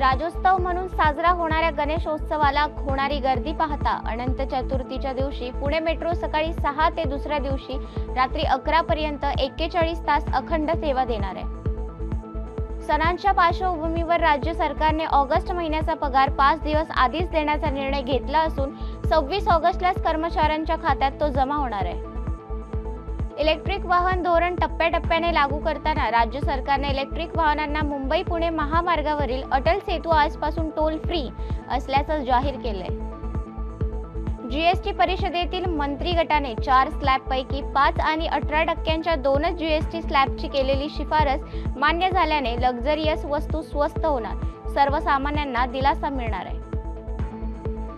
राज्योत्सव म्हणून साजरा होणाऱ्या गणेशोत्सवाला होणारी गर्दी पाहता अनंत चतुर्थीच्या दिवशी पुणे मेट्रो सकाळी 6 ते दुसऱ्या दिवशी रात्री 11 पर्यंत 41 तास अखंड सेवा देणार आहे। सणांच्या पार्श्वभूमीवर राज्य सरकारने ऑगस्ट महिन्याचा पगार 5 दिवस आधीच देण्याचा निर्णय घेतला असून 26 ऑगस्टलाच कर्मचाऱ्यांच्या खात्यात तो जमा होणार आहे। इलेक्ट्रिक वाहन धोरण टप्प्याटप्प्याने लागू करताना राज्य सरकारने इलेक्ट्रिक वाहनांना मुंबई पुणे महामार्गावरील अटल सेतू आजपासून टोल फ्री असल्याचं जाहीर केलंय। जीएसटी परिषदेतील मंत्री गटाने 4 स्लॅबपैकी 5 आणि 18% दोनच जीएसटी स्लॅबची केलेली शिफारस मान्य झाल्याने लक्झरियस वस्तू स्वस्त होणार, सर्वसामान्यांना दिलासा मिळणार आहे।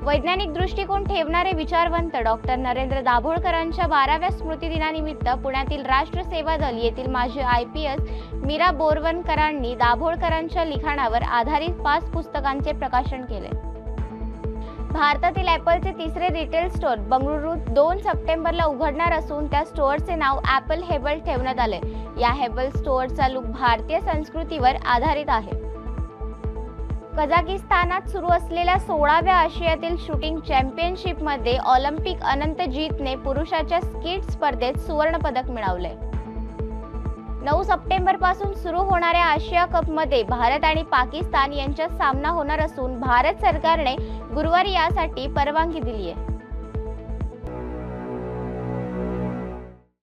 वैज्ञानिक दृष्टिकोन ठेवणारे विचारवंत डॉक्टर नरेंद्र दाभोळकरांच्या 12व्या स्मृतिदिनानिमित्त पुण्यातील राष्ट्र सेवा दल येथील माजी IPS मीरा बोरवणकरांनी दाभोळकरांच्या लिखाणावर आधारित 5 पुस्तकांचे प्रकाशन केले। भारतातील ॲपलचे तिसरे रिटेल स्टोअर बंगळुरूत 2 सप्टेंबरला उघडणार असून त्या स्टोअरचे नाव ॲपल हेबल ठेवण्यात आले। या हेबल स्टोअरचा लुक भारतीय संस्कृतीवर आधारित आहे। कझाकिस्तानात सुरू असलेल्या 16व्या आशियातील शूटिंग चॅम्पियनशिपमध्ये ऑलिम्पिक अनंतजीतने पुरुषाच्या स्कीट स्पर्धेत सुवर्ण पदक मिळवले। 9 सप्टेंबरपासून सुरू होणाऱ्या आशिया कपमध्ये भारत आणि पाकिस्तान यांच्यात सामना होणार असून भारत सरकारने गुरुवारी यासाठी परवानगी दिली आहे।